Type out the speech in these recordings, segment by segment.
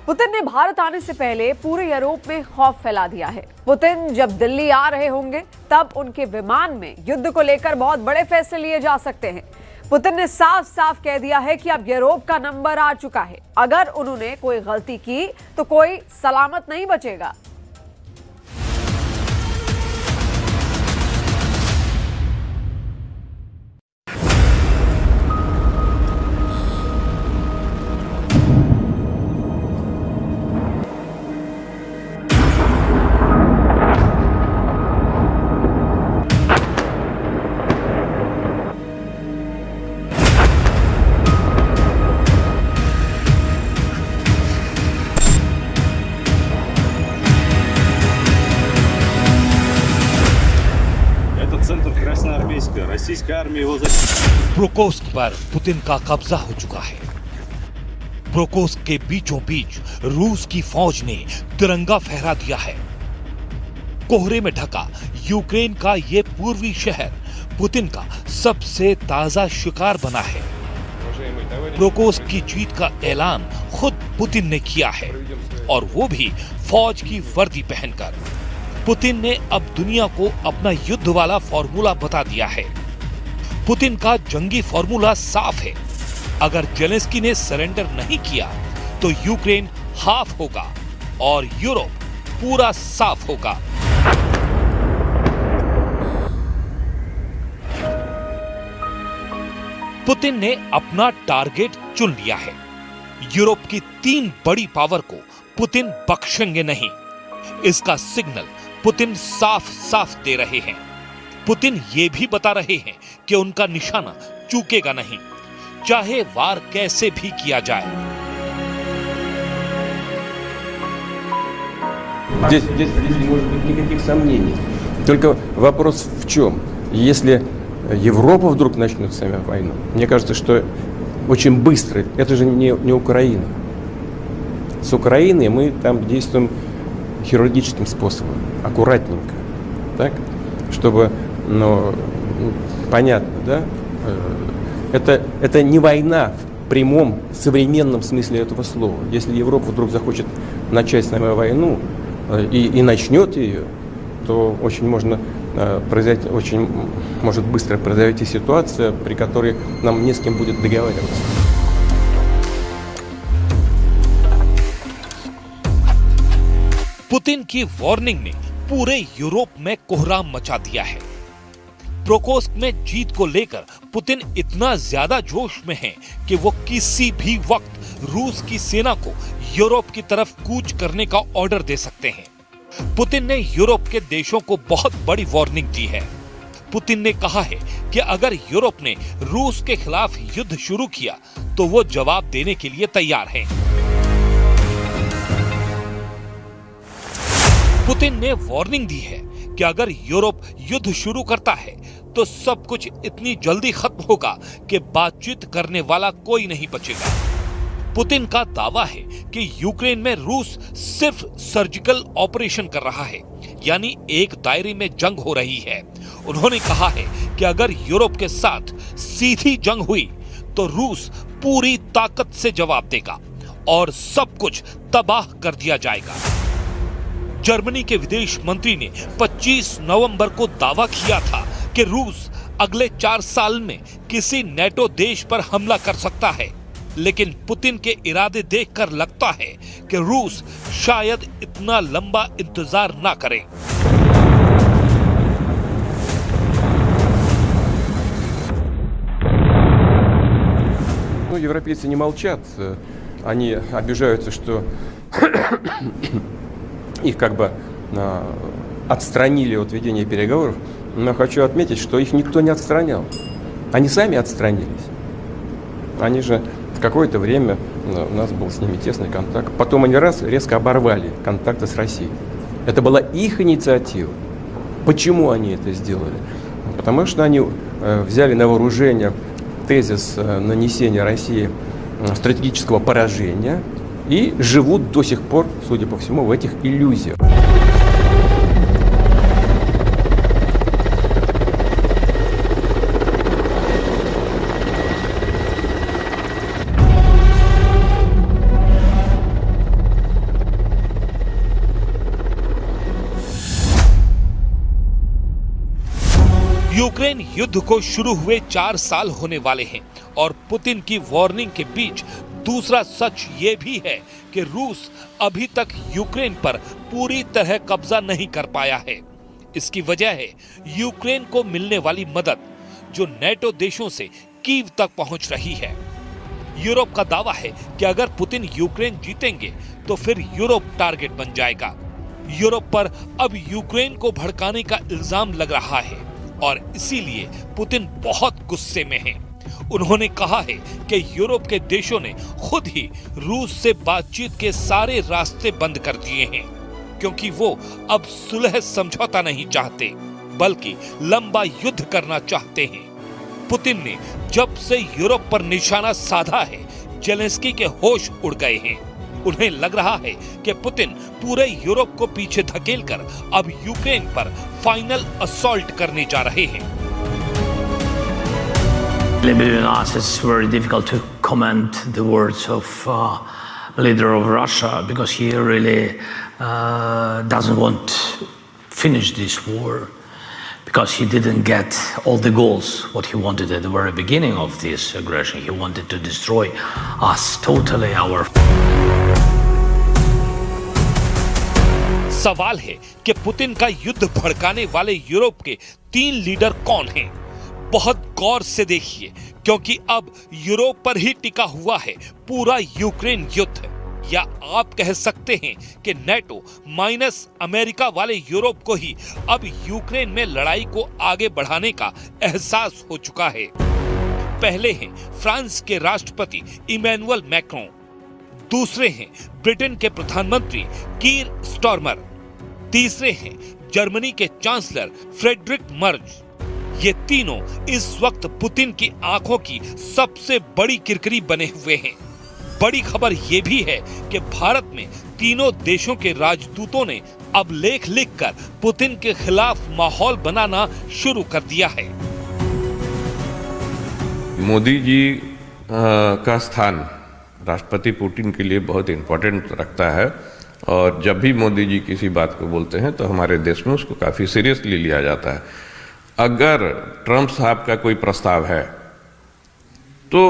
Putin ने भारत आने से पहले पूरे यूरोप में खौफ फैला दिया है। पुतिन जब दिल्ली आ रहे होंगे तब उनके विमान में युद्ध को लेकर बहुत बड़े फैसले लिए जा सकते हैं। पुतिन ने साफ साफ कह दिया है कि अब यूरोप का नंबर आ चुका है। अगर उन्होंने कोई गलती की तो कोई सलामत नहीं बचेगा। российская армия его ब्रोकोस्क पर पुतिन का कब्जा हो चुका है। ब्रोकोस्क के बीचों बीच रूस की फौज ने तिरंगा फहरा दिया है। कोहरे में ढका यूक्रेन का ये पूर्वी शहर पुतिन का सबसे ताजा शिकार बना है। ब्रोकोस्क की जीत का ऐलान खुद पुतिन ने किया है और वो भी फौज की वर्दी पहनकर। पुतिन ने अब दुनिया को अपना युद्ध वाला फॉर्मूला बता दिया है। पुतिन का जंगी फॉर्मूला साफ है। अगर जेलेंस्की ने सरेंडर नहीं किया तो यूक्रेन हाफ होगा और यूरोप पूरा साफ होगा। पुतिन ने अपना टारगेट चुन लिया है। यूरोप की 3 बड़ी पावर को पुतिन बख्शेंगे नहीं। इसका सिग्नल पुतिन साफ साफ दे रहे हैं। पुतिन ये भी बता रहे हैं कि उनका निशाना चूकेगा नहीं, चाहे वार कैसे भी किया जाए। Здесь не может быть никаких сомнений. Только вопрос в чем? Если Европа вдруг начнет с нами войну, мне кажется, что очень быстро. Это же не Украина. С Украиной мы там действуем хирургическим способом, аккуратненько, так, чтобы, понятно, да, это не война в прямом современном смысле этого слова. Если Европа вдруг захочет начать с нами войну и начнет ее, то очень может быстро произойти ситуация, при которой нам не с кем будет договариваться. पुतिन की वार्निंग ने पूरे यूरोप में कोहराम मचा दिया है। ब्रोकोस्क में जीत को लेकर पुतिन इतना ज्यादा जोश में है कि वो किसी भी वक्त रूस की सेना को यूरोप की तरफ कूच करने का ऑर्डर दे सकते हैं। पुतिन ने यूरोप के देशों को बहुत बड़ी वार्निंग दी है। पुतिन ने कहा है कि अगर यूरोप ने रूस के खिलाफ युद्ध शुरू किया तो वो जवाब देने के लिए तैयार हैं। पुतिन ने वार्निंग दी है कि अगर यूरोप युद्ध शुरू करता है तो सब कुछ इतनी जल्दी खत्म होगा कि बातचीत करने वाला कोई नहीं बचेगा। पुतिन का दावा है कि यूक्रेन में रूस सिर्फ सर्जिकल ऑपरेशन कर रहा है, यानी एक दायरे में जंग हो रही है। उन्होंने कहा है कि अगर यूरोप के साथ सीधी जंग हुई तो रूस पूरी ताकत से जवाब देगा और सब कुछ तबाह कर दिया जाएगा। जर्मनी के विदेश मंत्री ने 25 नवंबर को दावा किया था कि रूस अगले 4 साल में किसी नेटो देश पर हमला कर सकता है, लेकिन पुतिन के इरादे देखकर लगता है कि रूस शायद इतना लंबा इंतजार ना करे। Европейцы не молчат, они обижаются, что их как бы отстранили от ведения переговоров, но хочу отметить, что их никто не отстранял. Они сами отстранились. Они же в какое-то время, у нас был с ними тесный контакт, потом они резко оборвали контакты с Россией. Это была их инициатива. Почему они это сделали? Потому что они взяли на вооружение тезис нанесения России стратегического поражения и живут до сих пор, судя по всему, в этих иллюзиях. यूक्रेन युद्ध को शुरू हुए 4 साल होने वाले हैं और पुतिन की वार्निंग के बीच दूसरा सच ये भी है कि रूस अभी तक यूक्रेन पर पूरी तरह कब्जा नहीं कर पाया है। इसकी वजह है यूक्रेन को मिलने वाली मदद, जो नेटो देशों से कीव तक पहुंच रही है। यूरोप का दावा है कि अगर पुतिन यूक्रेन जीतेंगे तो फिर यूरोप टारगेट बन जाएगा। यूरोप पर अब यूक्रेन को भड़काने का इल्जाम लग रहा है और इसीलिए पुतिन बहुत गुस्से में हैं। उन्होंने कहा है कि यूरोप के देशों ने खुद ही रूस से बातचीत के सारे रास्ते बंद कर दिए हैं, क्योंकि वो अब सुलह समझौता नहीं चाहते बल्कि लंबा युद्ध करना चाहते हैं। पुतिन ने जब से यूरोप पर निशाना साधा है, जेलेंस्की के होश उड़ गए हैं। उन्हें लग रहा है कि पुतिन पूरे यूरोप को पीछे धकेलकर अब यूक्रेन पर फाइनल असॉल्ट करने जा रहे हैं। Between us, it's very difficult to comment the words of leader of Russia because he really doesn't want to finish this war because he didn't get all the goals what he wanted at the very beginning of this aggression. He wanted to destroy us totally, our. सवाल है कि Putin का युद्ध भड़काने वाले Europe के 3 leader कौन हैं? बहुत गौर से देखिए, क्योंकि अब यूरोप पर ही टिका हुआ है पूरा यूक्रेन युद्ध, या आप कह सकते हैं कि नेटो माइनस अमेरिका वाले यूरोप को ही अब यूक्रेन में लड़ाई को आगे बढ़ाने का एहसास हो चुका है। पहले हैं फ्रांस के राष्ट्रपति इमैनुअल मैक्रोन, दूसरे हैं ब्रिटेन के प्रधानमंत्री कीर स्टारमर, तीसरे हैं जर्मनी के चांसलर फ्रेडरिक मर्ज। ये तीनों इस वक्त पुतिन की आंखों की सबसे बड़ी किरकिरी बने हुए हैं। बड़ी खबर ये भी है कि भारत में तीनों देशों के राजदूतों ने अब लेख लिखकर पुतिन के खिलाफ माहौल बनाना शुरू कर दिया है। मोदी जी का स्थान राष्ट्रपति पुतिन के लिए बहुत इम्पोर्टेंट रखता है और जब भी मोदी जी किसी बात को बोलते हैं तो हमारे देश में उसको काफ़ी सीरियसली लिया जाता है। अगर ट्रंप साहब का कोई प्रस्ताव है तो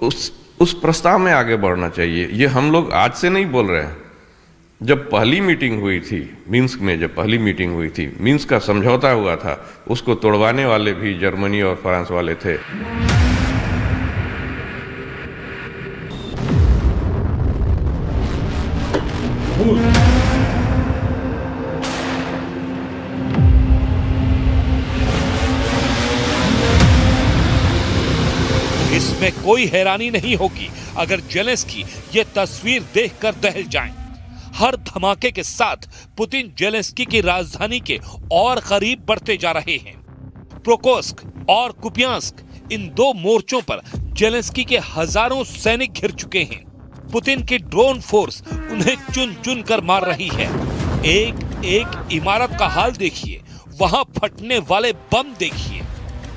उस प्रस्ताव में आगे बढ़ना चाहिए। ये हम लोग आज से नहीं बोल रहे हैं। जब पहली मीटिंग हुई थी मिन्स्क में, जब पहली मीटिंग हुई थी, मिन्स्क का समझौता हुआ था, उसको तोड़वाने वाले भी जर्मनी और फ्रांस वाले थे। इसमें कोई हैरानी नहीं होगी अगर जेलेंस्की ये तस्वीर देखकर दहल जाएं। हर धमाके के साथ पुतिन जेलेंस्की की राजधानी के और करीब बढ़ते जा रहे हैं। पोक्रोव्स्क और कुपियांस्क, इन 2 मोर्चों पर जेलेंस्की के हजारों सैनिक घिर चुके हैं। पुतिन की ड्रोन फोर्स उन्हें चुन चुन कर मार रही है। एक एक इमारत का हाल देखिए, वहां फटने वाले बम देखिए।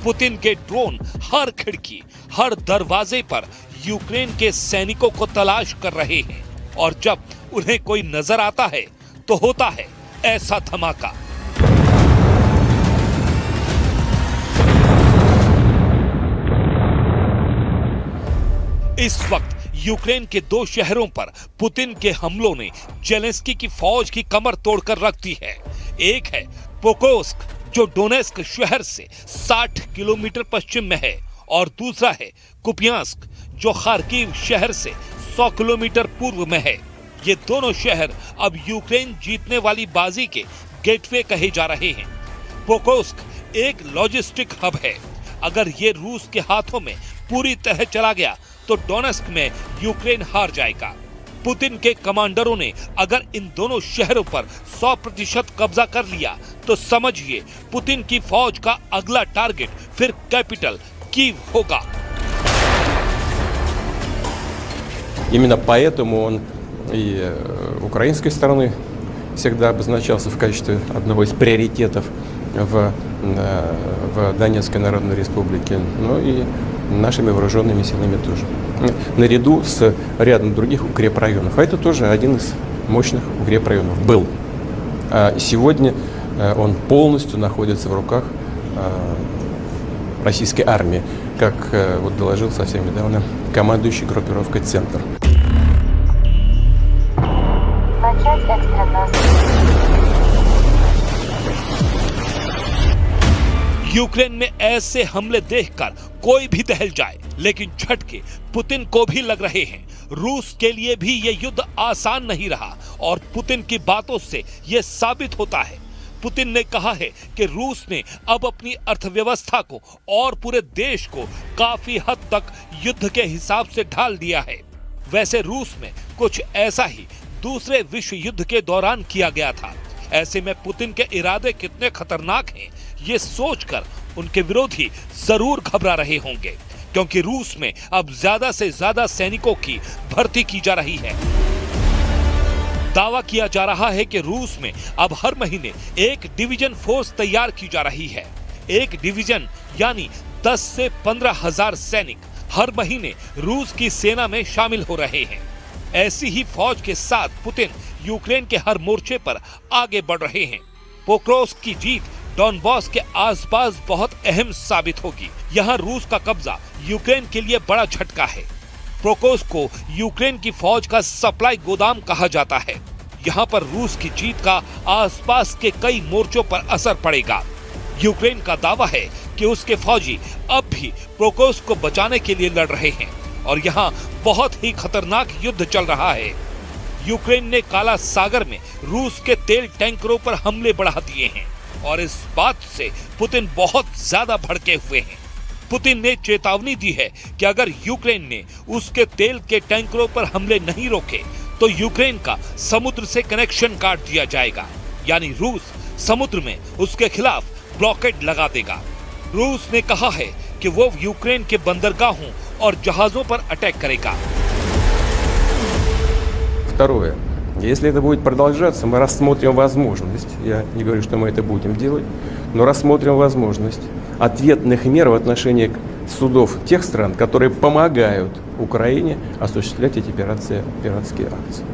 पुतिन के ड्रोन हर खिड़की, हर दरवाजे पर यूक्रेन के सैनिकों को तलाश कर रहे हैं और जब उन्हें कोई नजर आता है तो होता है ऐसा धमाका। इस वक्त यूक्रेन के 2 शहरों पर पुतिन के हमलों ने जेलेंस्की की फौज की कमर तोड़कर रख दी है। एक है पोक्रोव्स्क, जो डोनेस्क शहर से 60 किलोमीटर पश्चिम में है, और दूसरा है कुपियांस्क, जो खार्किव शहर से 100 किलोमीटर पूर्व में है। ये दोनों शहर अब यूक्रेन जीतने वाली बाजी के गेटवे कहे जा रहे हैं। पोक्रोव्स्क एक लॉजिस्टिक हब है। अगर ये रूस के हाथों में पूरी तरह चला गया तो डोनेस्क में यूक्रेन हार जाएगा। पुतिन के कमांडरों ने अगर इन दोनों शहरों पर 100% कब्जा कर लिया तो समझिए पुतिन की फौज का अगला टारगेट फिर कैपिटल कीव होगा। Именно поэтому он и украинской стороны всегда обозначался в качестве одного из приоритетов в Донецкой Народной Республике, но и нашими вооруженными силами тоже. Наряду с рядом других укрепрайонов. А это тоже один из мощных укрепрайонов был. Сегодня он полностью находится в руках российской армии, как вот доложил совсем недавно командующий группировкой «Центр». Начать экстренно. यूक्रेन में ऐसे हमले देखकर कोई भी दहल जाए, लेकिन झटके पुतिन को भी लग रहे हैं। रूस के लिए भी ये युद्ध आसान नहीं रहा और पुतिन की बातों से ये साबित होता है। पुतिन ने कहा है कि रूस ने अब अपनी अर्थव्यवस्था को और पूरे देश को काफी हद तक युद्ध के हिसाब से ढाल दिया है। वैसे रूस में कुछ ऐसा ही दूसरे विश्व युद्ध के दौरान किया गया था। ऐसे में पुतिन के इरादे कितने खतरनाक हैं, ये सोचकर उनके विरोधी जरूर घबरा रहे होंगे, क्योंकि रूस में अब ज्यादा से ज्यादा सैनिकों की भर्ती की जा रही है। दावा किया जा रहा है कि रूस में अब हर महीने एक डिवीजन फोर्स तैयार की जा रही है। एक डिवीजन यानी 10 से 15 हजार सैनिक हर महीने रूस की सेना में शामिल हो रहे हैं। ऐसी ही फौज के साथ पुतिन यूक्रेन के हर मोर्चे पर आगे बढ़ रहे हैं। पोक्रोव्स्क की जीत डॉनबॉस के आसपास बहुत अहम साबित होगी। यहाँ रूस का कब्जा यूक्रेन के लिए बड़ा झटका है। पोक्रोव्स्क को यूक्रेन की फौज का सप्लाई गोदाम कहा जाता है। यहाँ पर रूस की जीत का आसपास के कई मोर्चों पर असर पड़ेगा। यूक्रेन का दावा है कि उसके फौजी अब भी पोक्रोव्स्क को बचाने के लिए लड़ रहे हैं और यहाँ बहुत ही खतरनाक युद्ध चल रहा है। यूक्रेन ने काला सागर में रूस के तेल टैंकरों पर हमले बढ़ा दिए हैं और इस बात से पुतिन बहुत ज्यादा भड़के हुए हैं। पुतिन ने चेतावनी दी है कि अगर यूक्रेन ने उसके तेल के टैंकरों पर हमले नहीं रोके तो यूक्रेन का समुद्र से कनेक्शन काट दिया जाएगा, यानी रूस समुद्र में उसके खिलाफ ब्लॉकेड लगा देगा। रूस ने कहा है कि वो यूक्रेन के बंदरगाहों और जहाजों पर अटैक करेगा। Второе. Если это будет продолжаться, мы рассмотрим возможность, я не говорю, что мы это будем делать, но рассмотрим возможность ответных мер в отношении судов тех стран, которые помогают Украине осуществлять эти пиратские акции.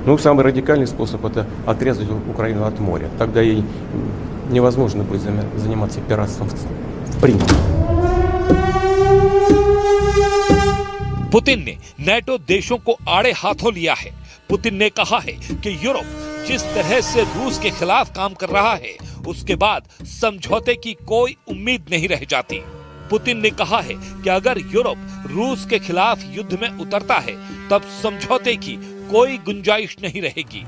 Ну, самый радикальный способ – это отрезать Украину от моря. Тогда ей невозможно будет заниматься пиратством в принципе. पुतिन ने नेटो देशों को आड़े हाथों लिया है। पुतिन ने कहा है कि यूरोप जिस तरह से रूस के खिलाफ काम कर रहा है, उसके बाद समझौते की कोई उम्मीद नहीं रह जाती। पुतिन ने कहा है कि अगर यूरोप रूस के खिलाफ युद्ध में उतरता है, तब समझौते की कोई गुंजाइश नहीं रहेगी।